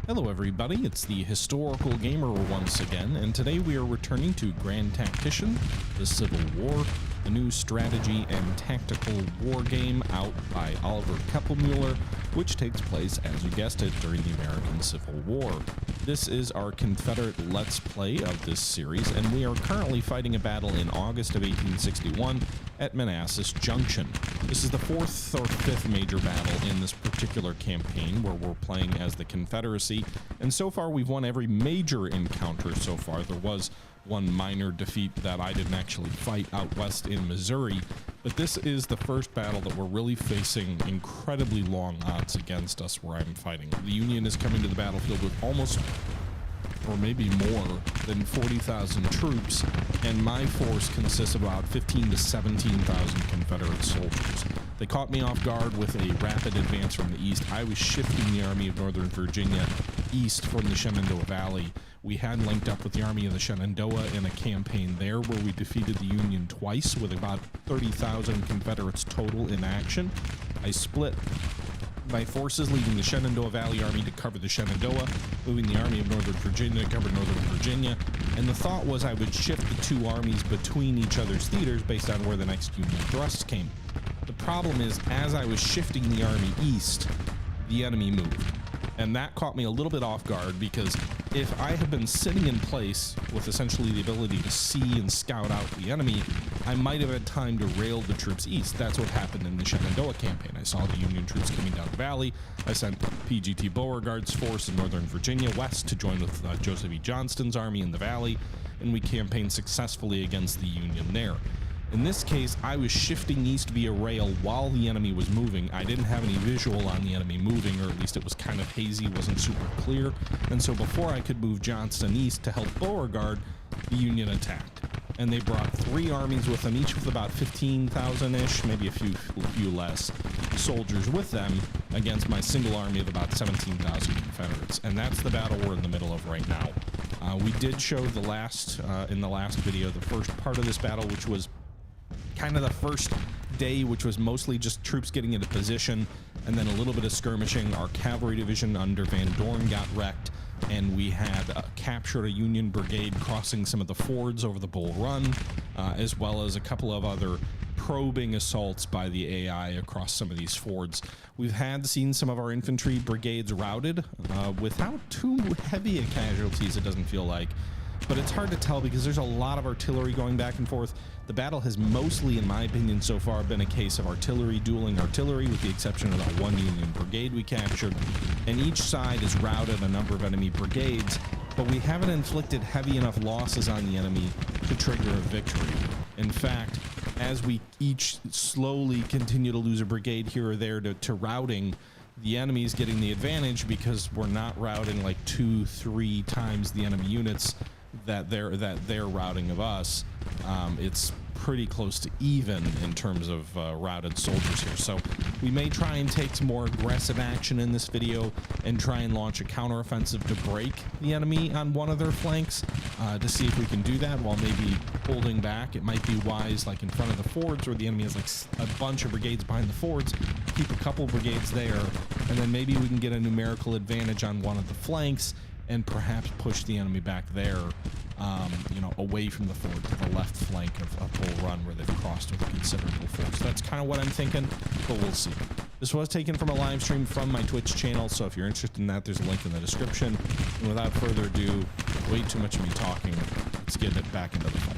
Hello everybody, it's the Historical Gamer once again, and today we are returning to Grand Tactician, the Civil War, a new strategy and tactical war game out by Oliver Keppelmuller, which takes place, as you guessed it, during the American Civil War. This is our Confederate Let's Play of this series, and we are currently fighting a battle in August of 1861 at Manassas Junction. This is the fourth or fifth major battle in this particular campaign where we're playing as the Confederacy, and so far we've won every major encounter so far. There was one minor defeat that I didn't actually fight out west in Missouri, but this is the first battle that we're really facing incredibly long odds against us where I'm fighting. The Union is coming to the battlefield with almost, or maybe more than 40,000 troops, and my force consists of about 15 to 17,000 Confederate soldiers. They caught me off guard with a rapid advance from the east. I was shifting the Army of Northern Virginia east from the Shenandoah Valley. We had linked up with the Army of the Shenandoah in a campaign there where we defeated the Union twice with about 30,000 Confederates total in action. I split my forces, leaving the Shenandoah Valley Army to cover the Shenandoah, moving the Army of Northern Virginia to cover Northern Virginia, and the thought was I would shift the two armies between each other's theaters based on where the next Union thrusts came. The problem is, as I was shifting the army east, the enemy moved, and that caught me a little bit off guard, because if I had been sitting in place with essentially the ability to see and scout out the enemy, I might have had time to rail the troops east. That's what happened in the Shenandoah campaign. I saw the Union troops coming down the valley. I sent PGT Beauregard's force in Northern Virginia west to join with Joseph E. Johnston's army in the valley, and we campaigned successfully against the Union there. In this case, I was shifting east via rail while the enemy was moving. I didn't have any visual on the enemy moving, or at least it was kind of hazy, wasn't super clear. And so before I could move Johnston east to help Beauregard, the Union attacked. And they brought three armies with them, each with about 15,000-ish, maybe a few less soldiers with them, against my single army of about 17,000 Confederates. And that's the battle we're in the middle of right now. We did show in the last video, the first part of this battle, which was kind of the first day, which was mostly just troops getting into position and then a little bit of skirmishing. Our cavalry division under Van Dorn got wrecked, and we had captured a Union brigade crossing some of the fords over the Bull Run, as well as a couple of other probing assaults by the AI across some of these fords. We've seen some of our infantry brigades routed without too heavy casualties, it doesn't feel like. But it's hard to tell because there's a lot of artillery going back and forth. The battle has mostly, in my opinion so far, been a case of artillery dueling artillery, with the exception of that one Union brigade we captured. And each side has routed a number of enemy brigades, but we haven't inflicted heavy enough losses on the enemy to trigger a victory. In fact, as we each slowly continue to lose a brigade here or there to routing, the enemy is getting the advantage because we're not routing like 2-3 times the enemy units that they're routing of us. It's pretty close to even in terms of routed soldiers here. So we may try and take some more aggressive action in this video and try and launch a counteroffensive to break the enemy on one of their flanks to see if we can do that while maybe holding back. It might be wise, like in front of the fords where the enemy has like a bunch of brigades behind the fords, keep a couple brigades there, and then maybe we can get a numerical advantage on one of the flanks and perhaps push the enemy back there, you know, away from the fort to the left flank of Bull Run where they've crossed with a considerable force. That's kind of what I'm thinking, but we'll see. This was taken from a live stream from my Twitch channel, so if you're interested in that, there's a link in the description. And without further ado, way too much of me talking, let's get it back into the fight.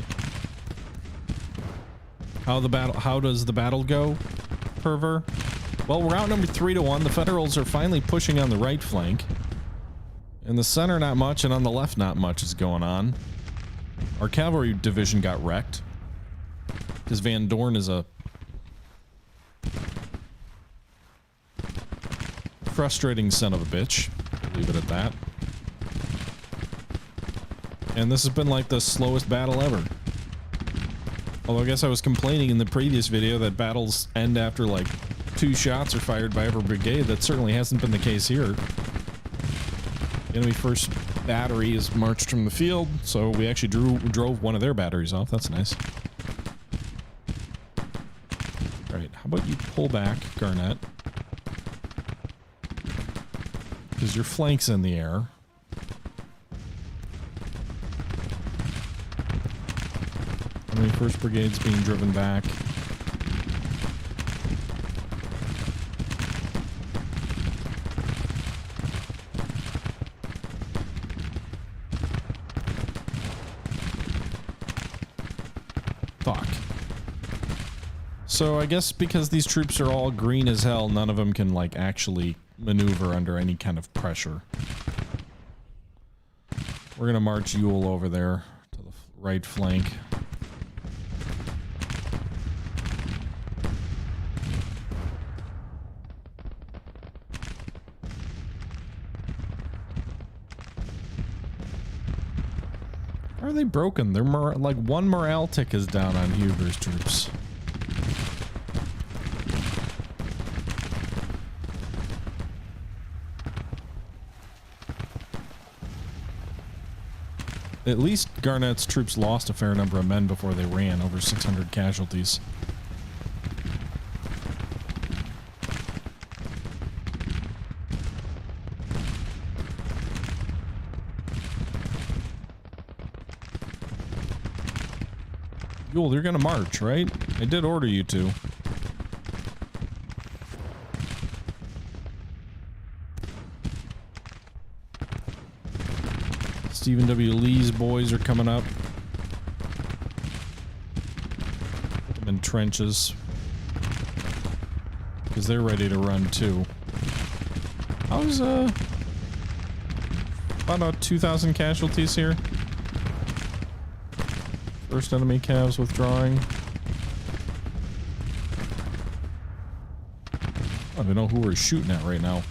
How does the battle go, Perver? Well, we're outnumbered 3-1. The Federals are finally pushing on the right flank. In the center, not much, and on the left, not much is going on. Our cavalry division got wrecked because Van Dorn is a frustrating son of a bitch. Leave it at that. And this has been like the slowest battle ever. Although I guess I was complaining in the previous video that battles end after like 2 shots are fired by every brigade. That certainly hasn't been the case here. Enemy first battery is marched from the field, so we actually drove one of their batteries off. That's nice. All right, how about you pull back, Garnett? because your flank's in the air. I mean, 1st Brigade's being driven back. Fuck. So I guess because these troops are all green as hell, none of them can, like, actually maneuver under any kind of pressure. We're gonna march Ewell over there to the right flank. Are they broken? They're like one morale tick is down on Huger's troops. At least Garnett's troops lost a fair number of men before they ran, over 600 casualties. Ewell, you're gonna march, right? I did order you to. Stephen W. Lee's boys are coming up. Put them in trenches. Because they're ready to run too. How's about 2,000 casualties here? First enemy calves withdrawing. I don't even know who we're shooting at right now.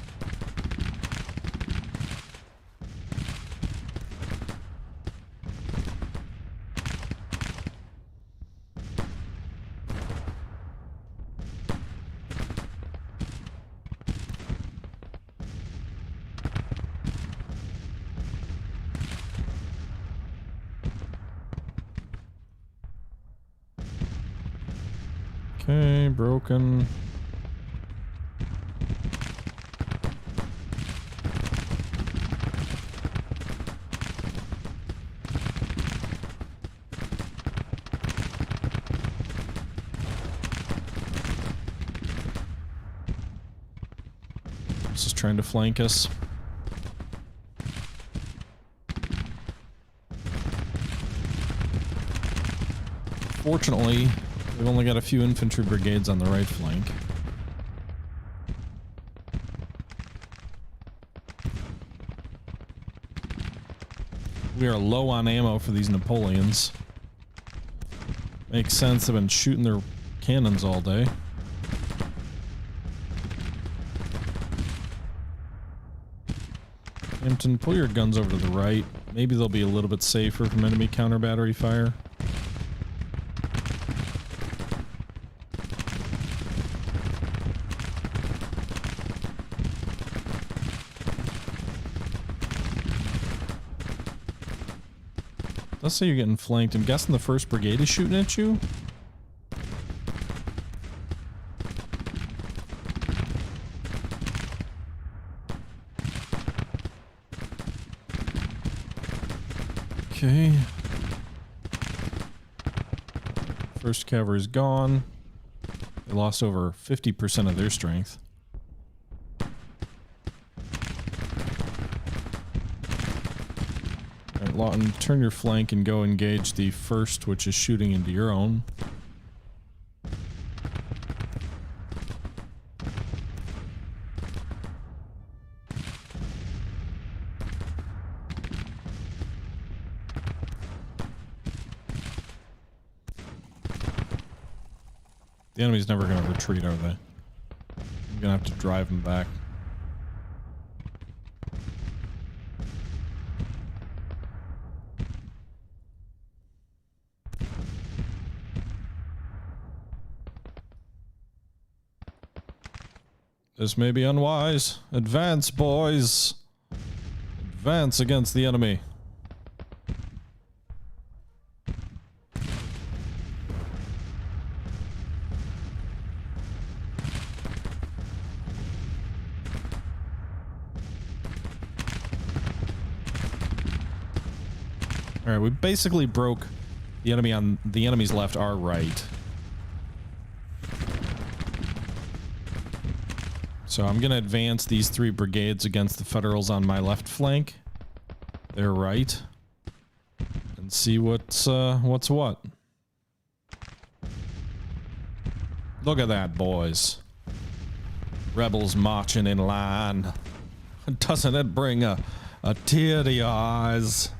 Okay, broken. This is trying to flank us. Fortunately, we've only got a few infantry brigades on the right flank. We are low on ammo for these Napoleons. Makes sense, they've been shooting their cannons all day. Hampton, pull your guns over to the right. Maybe they'll be a little bit safer from enemy counter battery fire. Let's say you're getting flanked. I'm guessing the 1st Brigade is shooting at you. Okay. 1st Cavalry's gone. They lost over 50% of their strength. Lawton, turn your flank and go engage the 1st, which is shooting into your own. The enemy's never going to retreat, are they? I'm going to have to drive them back. This may be unwise. Advance, boys. Advance against the enemy. All right, we basically broke the enemy on the enemy's left, our right. So I'm gonna advance these 3 brigades against the Federals on my left flank. They're right. And see what's what. Look at that, boys. Rebels marching in line. Doesn't it bring a tear to your eyes?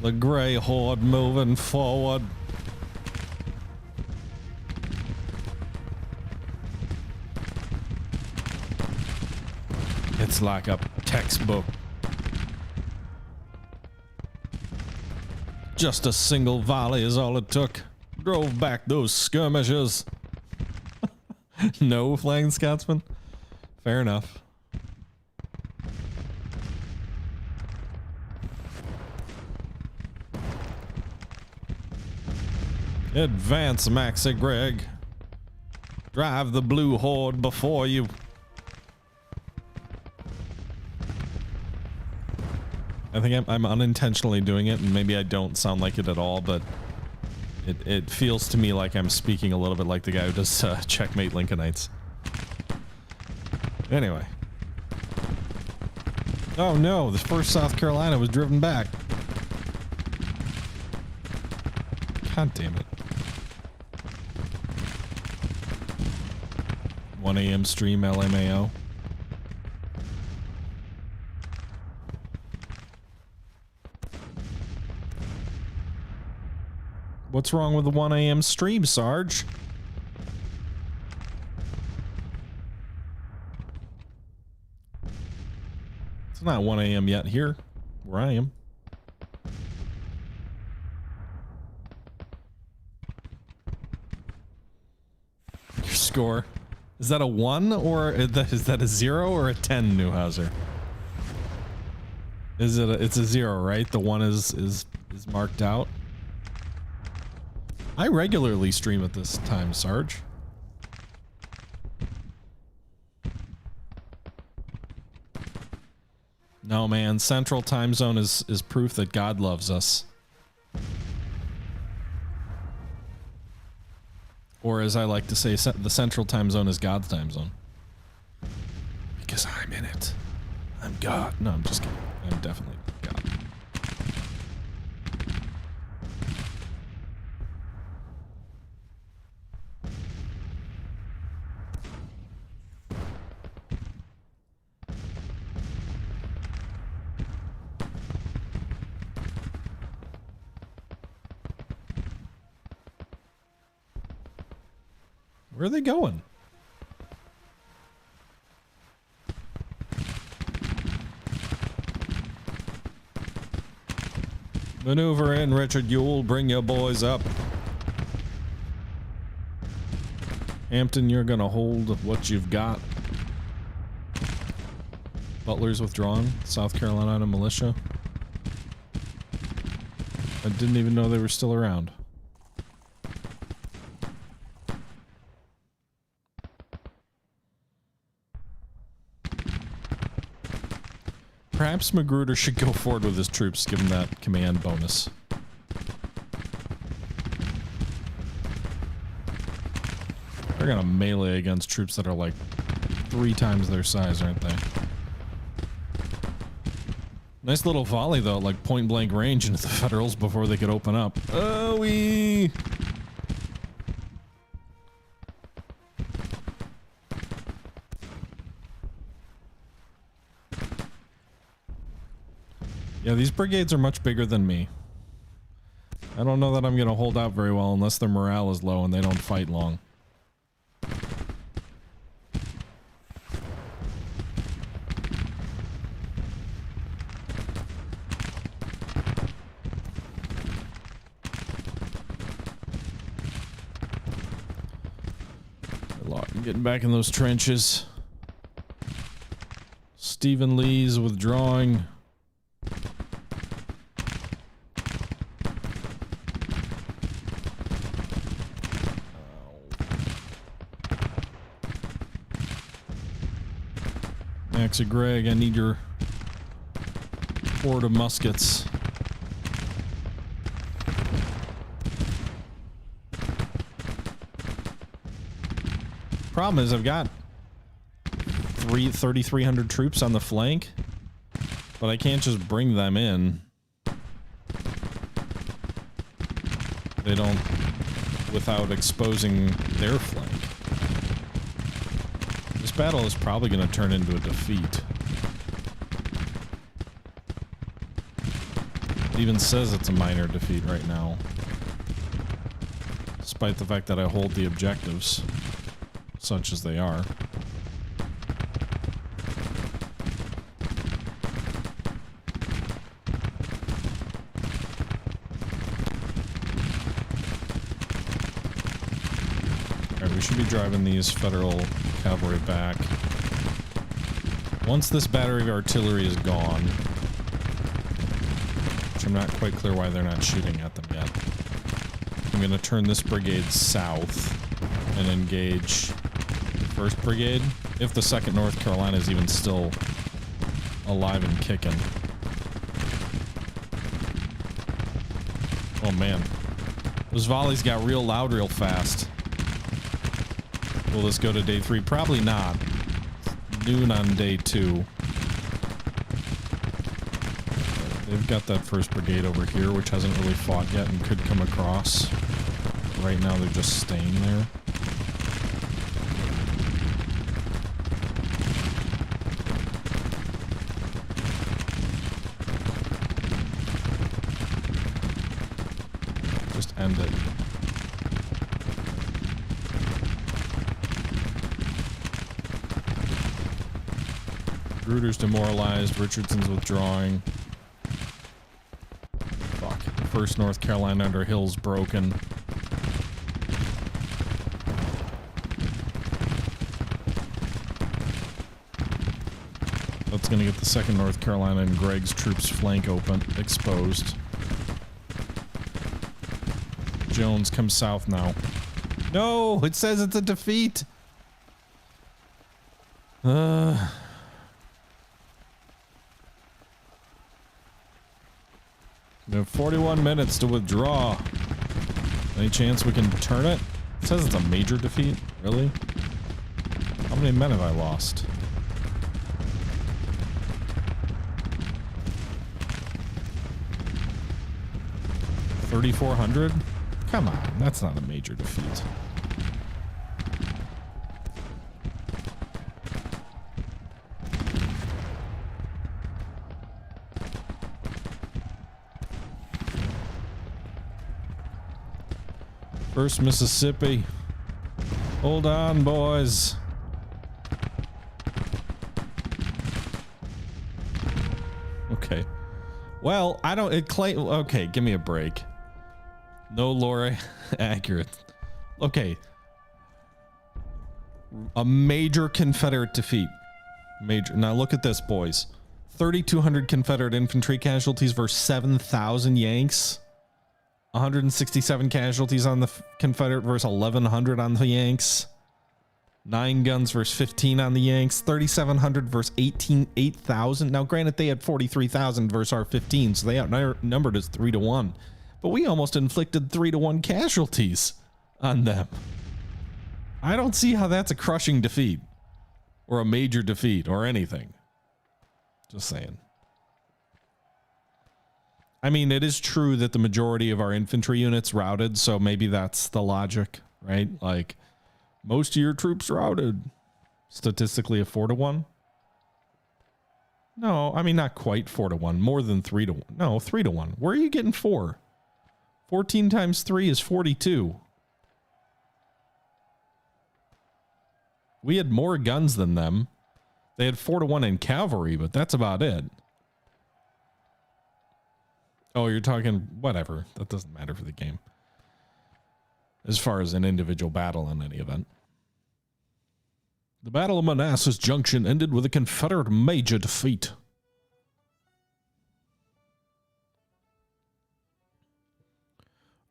The gray horde moving forward. It's like a textbook. Just a single volley is all it took. Drove back those skirmishers. No flying Scotsman? Fair enough. Advance, Maxi Gregg. Drive the blue horde before you. I think I'm unintentionally doing it, and maybe I don't sound like it at all, but it feels to me like I'm speaking a little bit like the guy who does Checkmate Lincolnites. Anyway. Oh no, the 1st South Carolina was driven back. God damn it. 1 a.m. stream LMAO. What's wrong with the 1 a.m. stream, Sarge? It's not 1 a.m. yet here, where I am. Your score. Is that a 1 or is that a 0 or a 10, Newhauser? Is it it's a 0, right? The 1 is marked out. I regularly stream at this time, Sarge. No, man, Central Time Zone is proof that God loves us. Or as I like to say, the Central Time Zone is God's time zone. Because I'm in it. I'm God. No, I'm just kidding. I'm definitely God. Where are they going? Maneuver in, Richard Ewell. Bring your boys up. Hampton, you're gonna hold what you've got. Butler's withdrawn. South Carolina militia. I didn't even know they were still around. Perhaps Magruder should go forward with his troops, give him that command bonus. They're gonna melee against troops that are like 3 times their size, aren't they? Nice little volley though, like point blank range into the Federals before they could open up. Oh, we. Yeah, these brigades are much bigger than me. I don't know that I'm gonna hold out very well unless their morale is low and they don't fight long. Getting back in those trenches. Stephen Lee's withdrawing. Maxi Gregg, I need your horde of muskets. problem is I've got 3,300 troops on the flank, but I can't just bring them in. They don't, without exposing their flank. This battle is probably going to turn into a defeat. It even says it's a minor defeat right now, despite the fact that I hold the objectives, such as they are. Alright, we should be driving these federal cavalry back. Once this battery of artillery is gone, which I'm not quite clear why they're not shooting at them yet, I'm going to turn this brigade south and engage the 1st Brigade, if the 2nd North Carolina is even still alive and kicking. Oh man, those volleys got real loud real fast. Will this go to day 3? Probably not. Noon on day 2. They've got that 1st Brigade over here, which hasn't really fought yet and could come across. Right now they're just staying there. Just end it. Gruder's demoralized, Richardson's withdrawing. Fuck. The 1st North Carolina under Hill's broken. That's gonna get the 2nd North Carolina and Greg's troops flank open, exposed. Jones, come south now. No, it says it's a defeat. We have 41 minutes to withdraw. Any chance we can turn it? It says it's a major defeat. Really? How many men have I lost? $3,400? Come on, that's not a major defeat. First Mississippi. Hold on, boys. Okay. Well, I don't, it claim, okay, give me a break. No lore accurate. Okay. A major Confederate defeat. Major. Now look at this, boys. 3,200 Confederate infantry casualties versus 7,000 Yanks. 167 casualties on the Confederate versus 1,100 on the Yanks. 9 guns versus 15 on the Yanks. 3,700 versus 8,000. Now, granted, they had 43,000 versus our 15, so they outnumbered us 3-1. But we almost inflicted 3-1 casualties on them. I don't see how that's a crushing defeat. Or a major defeat, or anything. Just saying. I mean, it is true that the majority of our infantry units routed, so maybe that's the logic, right? Like, most of your troops routed. Statistically, a 4-1? No, I mean, not quite 4-1. More than 3-1. No, 3-1. Where are you getting 4? 14 times 3 is 42. We had more guns than them. They had 4-1 in cavalry, but that's about it. Oh, you're talking, whatever. That doesn't matter for the game. As far as an individual battle in any event. The Battle of Manassas Junction ended with a Confederate major defeat.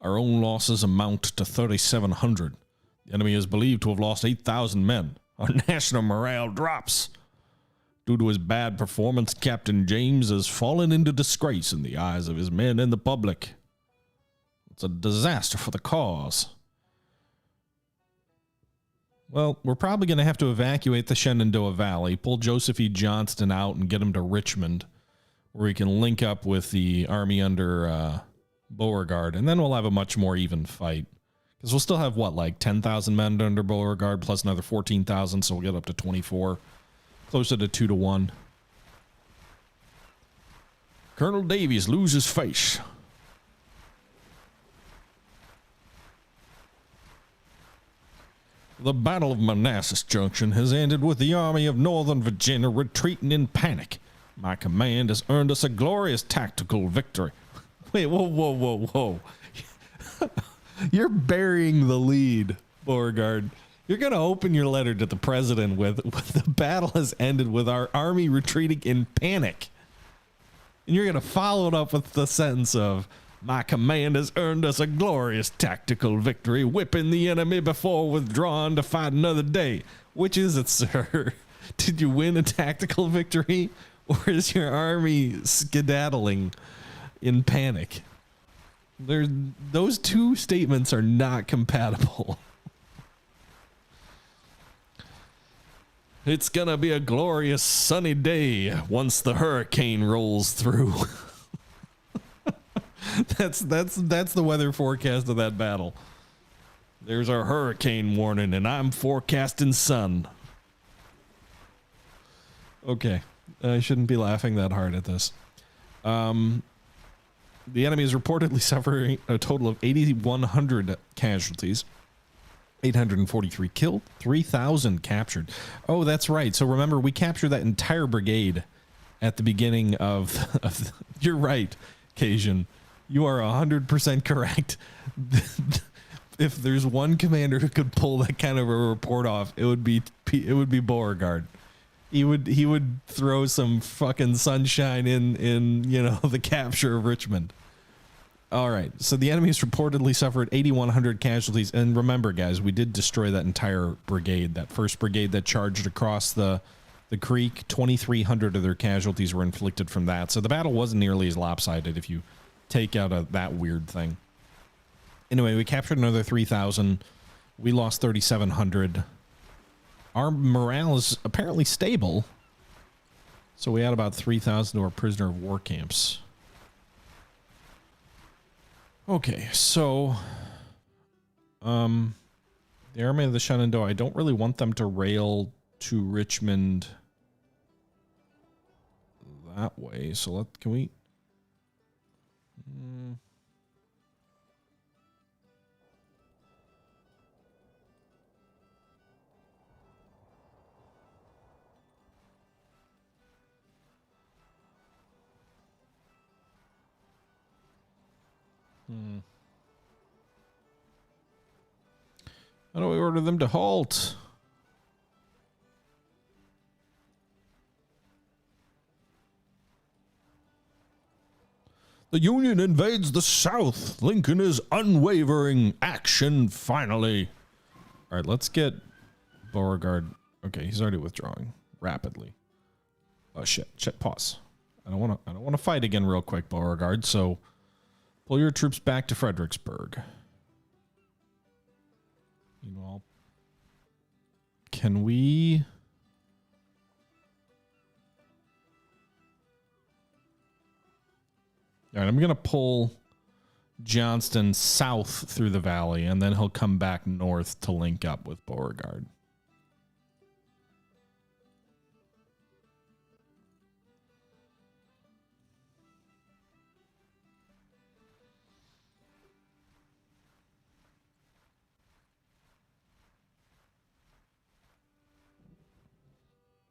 Our own losses amount to 3,700. The enemy is believed to have lost 8,000 men. Our national morale drops. Due to his bad performance, Captain James has fallen into disgrace in the eyes of his men and the public. It's a disaster for the cause. Well, we're probably going to have to evacuate the Shenandoah Valley, pull Joseph E. Johnston out and get him to Richmond, where he can link up with the army under Beauregard, and then we'll have a much more even fight. Because we'll still have, what, like 10,000 men under Beauregard, plus another 14,000, so we'll get up to 24. Closer to 2 to 1. Colonel Davies loses face. The Battle of Manassas Junction has ended with the Army of Northern Virginia retreating in panic. My command has earned us a glorious tactical victory. Wait, whoa. You're burying the lead, Beauregard. You're going to open your letter to the president with the battle has ended with our army retreating in panic. And you're going to follow it up with the sentence of, my command has earned us a glorious tactical victory, whipping the enemy before withdrawing to fight another day. Which is it, sir? Did you win a tactical victory, or is your army skedaddling in panic? Those two statements are not compatible. It's gonna be a glorious sunny day once the hurricane rolls through. That's the weather forecast of that battle. There's our hurricane warning, and I'm forecasting sun. Okay, I shouldn't be laughing that hard at this. The enemy is reportedly suffering a total of 8,100 casualties, 843 killed, 3,000 captured. Oh, that's right. So remember, we captured that entire brigade at the beginning of you're right, Cajun. You are 100% correct. If there's one commander who could pull that kind of a report off, it would be Beauregard. He would throw some fucking sunshine in the capture of Richmond. All right, so the enemies reportedly suffered 8,100 casualties, and remember, guys, we did destroy that entire brigade. That first brigade that charged across the creek, 2,300 of their casualties were inflicted from that. So the battle wasn't nearly as lopsided if you take out that weird thing. Anyway, we captured another 3,000. We lost 3,700. Our morale is apparently stable. So we had about 3,000 to our prisoner of war camps. Okay, so the Army of the Shenandoah, I don't really want them to rail to Richmond that way. So can we? How do we order them to halt? The Union invades the South. Lincoln is unwavering. Action finally. All right, let's get Beauregard. Okay, he's already withdrawing rapidly. Oh shit! Pause. I don't want to fight again real quick, Beauregard. So pull your troops back to Fredericksburg. Meanwhile, can we? All right, I'm going to pull Johnston south through the valley, and then he'll come back north to link up with Beauregard.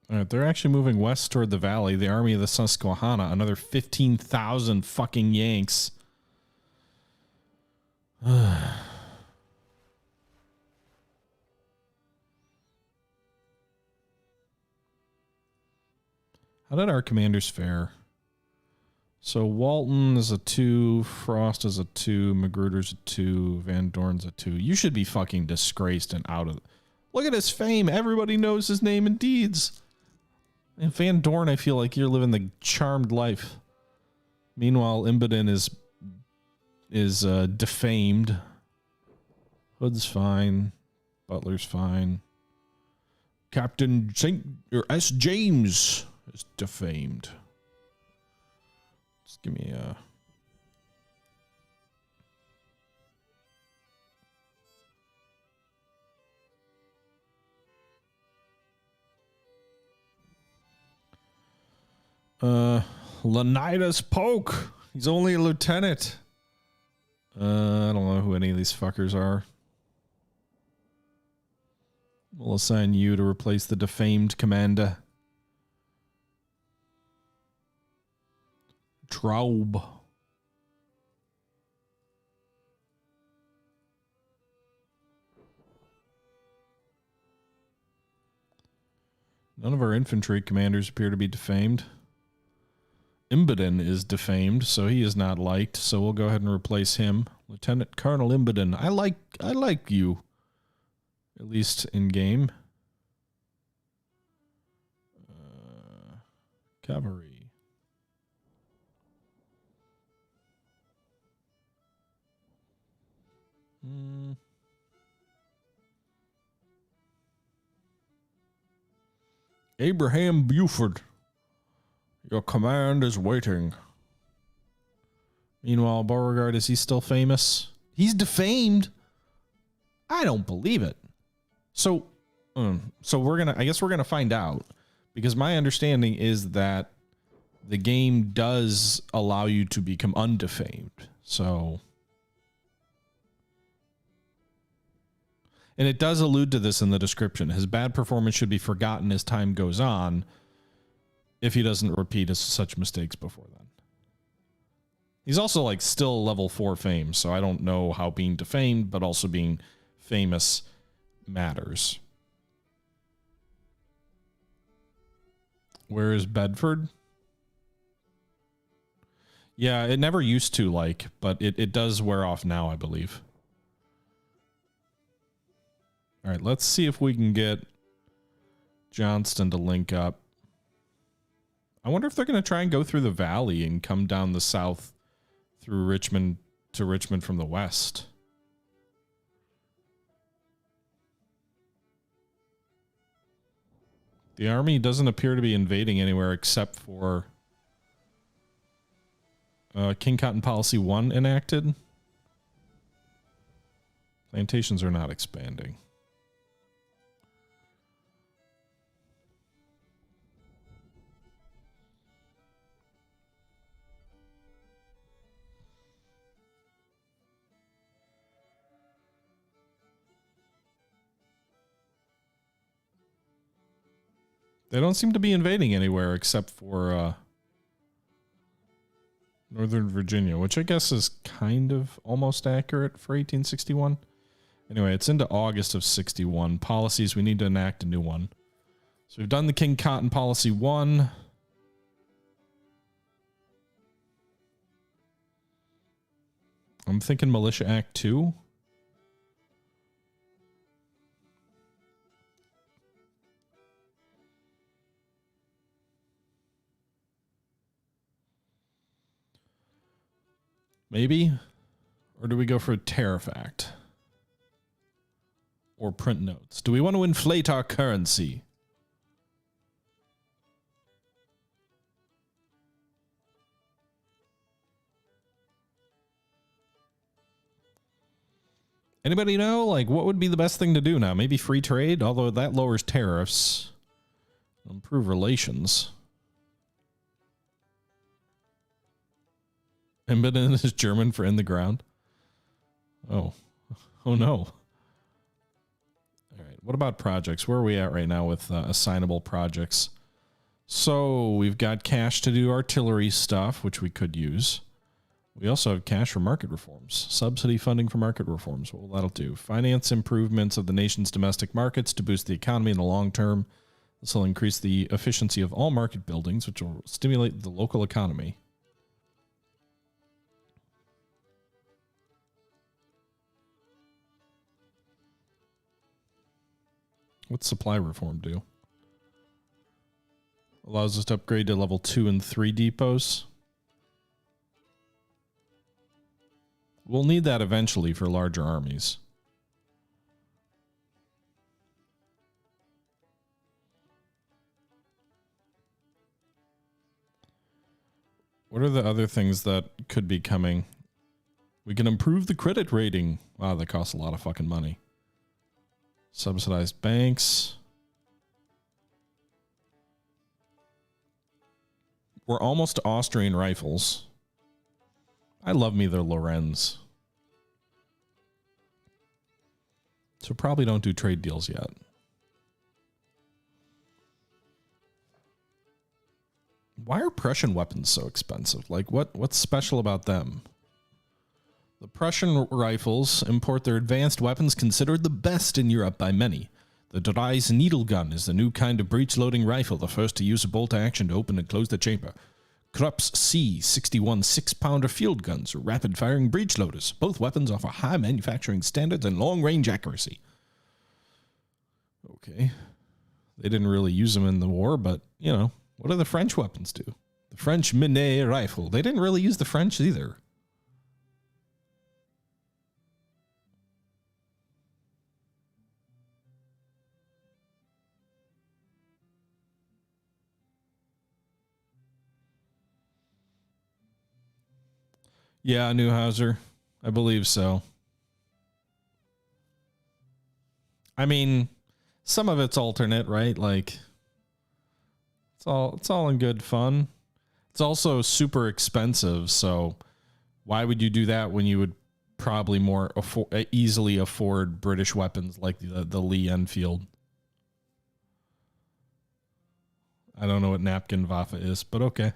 All right, they're actually moving west toward the valley. The Army of the Susquehanna, another 15,000 fucking Yanks. How did our commanders fare? So Walton is a 2, Frost is a 2, Magruder's a 2, Van Dorn's a 2. You should be fucking disgraced and out of... Look at his fame. Everybody knows his name and deeds. And Van Dorn, I feel like you're living the charmed life. Meanwhile, Imboden is defamed. Hood's fine. Butler's fine. Captain St. or S. James is defamed. Just give me a... Leonidas Polk. He's only a lieutenant. I don't know who any of these fuckers are. We'll assign you to replace the defamed commander. Traub. None of our infantry commanders appear to be defamed. Imboden is defamed, so he is not liked. So we'll go ahead and replace him. Lieutenant Colonel Imboden. I like you. At least in game. Cavalry. Abraham Buford. Your command is waiting. Meanwhile, Beauregard, is he still famous? He's defamed. I don't believe it. So I guess we're gonna find out, because my understanding is that the game does allow you to become undefamed. So, and it does allude to this in the description. His bad performance should be forgotten as time goes on, if he doesn't repeat such mistakes before then. He's also like still level 4 fame, so I don't know how being defamed but also being famous matters. Where is Bedford? Yeah, it never used to, but it does wear off now, I believe. All right, let's see if we can get Johnston to link up. I wonder if they're going to try and go through the valley and come down the south through Richmond to Richmond from the west. The army doesn't appear to be invading anywhere except for King Cotton Policy 1 enacted. Plantations are not expanding. They don't seem to be invading anywhere except for Northern Virginia, which I guess is kind of almost accurate for 1861. Anyway, it's into August of 61. Policies, we need to enact a new one. So we've done the King Cotton Policy 1. I'm thinking Militia Act 2. Maybe? Or do we go for a Tariff Act? Or print notes? Do we want to inflate our currency? Anybody know? Like, what would be the best thing to do now? Maybe free trade? Although that lowers tariffs. Improve relations. Embedden is German for in the ground. Oh. Oh no. All right. What about projects? Where are we at right now with assignable projects? So we've got cash to do artillery stuff, which we could use. We also have cash for market reforms. Subsidy funding for market reforms. What will that'll do? Finance improvements of the nation's domestic markets to boost the economy in the long term. This will increase the efficiency of all market buildings, which will stimulate the local economy. What's supply reform do? Allows us to upgrade to level 2 and 3 depots. We'll need that eventually for larger armies. What are the other things that could be coming? We can improve the credit rating. Wow, that costs a lot of fucking money. Subsidized banks. We're almost to Austrian rifles. I love me their Lorenz. So probably don't do trade deals yet. Why are Prussian weapons so expensive? Like, what's special about them? The Prussian rifles import their advanced weapons considered the best in Europe by many. The Drei's needle gun is the new kind of breech-loading rifle, the first to use a bolt action to open and close the chamber. Krupp's C61 6-pounder field guns are rapid-firing breech loaders. Both weapons offer high manufacturing standards and long-range accuracy. Okay. They didn't really use them in the war, but, you know, what do the French weapons do? The French Meier rifle. They didn't really use the French either. Yeah, Neuhauser. I believe so. I mean, some of it's alternate, right? Like, it's all in good fun. It's also super expensive, so why would you do that when you would probably more easily afford British weapons like the Lee Enfield? I don't know what napkin Waffe is, but okay.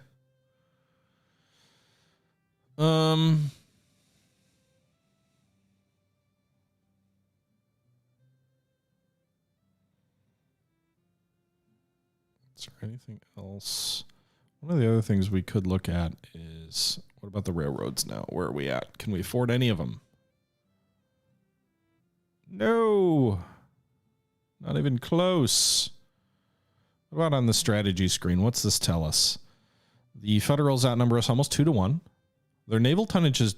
Is there anything else? One of the other things we could look at is, what about the railroads now? Where are we at? Can we afford any of them? No, not even close. What about on the strategy screen? What's this tell us? The Federals outnumber us almost 2-1. Their naval tonnage is,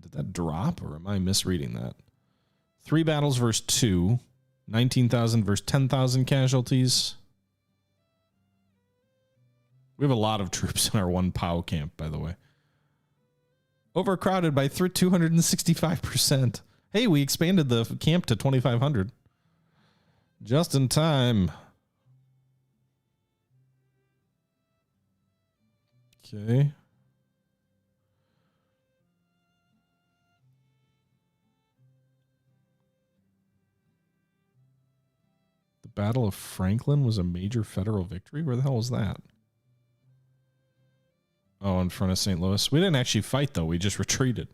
did that drop or am I misreading that? 3 battles versus 2, 19,000 versus 10,000 casualties. We have a lot of troops in our one POW camp, by the way. Overcrowded by 265%. Hey, we expanded the camp to 2,500. Just in time. Okay. The Battle of Franklin was a major federal victory? Where the hell was that? Oh, in front of St. Louis. We didn't actually fight, though. We just retreated.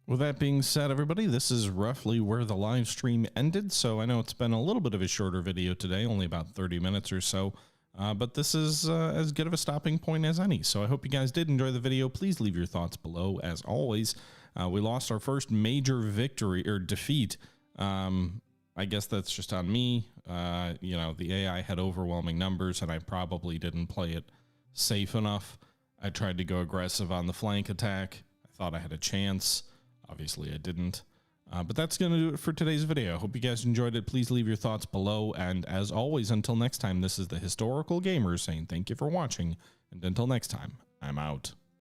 With that being said, everybody, this is roughly where the live stream ended. So I know it's been a little bit of a shorter video today, only about 30 minutes or so. But this is as good of a stopping point as any. So I hope you guys did enjoy the video. Please leave your thoughts below. As always, we lost our first major victory or defeat. I guess that's just on me. You know, the AI had overwhelming numbers, and I probably didn't play it safe enough. I tried to go aggressive on the flank attack. I thought I had a chance. Obviously, I didn't. But that's going to do it for today's video. Hope you guys enjoyed it. Please leave your thoughts below. And as always, until next time, this is the Historical Gamer saying thank you for watching. And until next time, I'm out.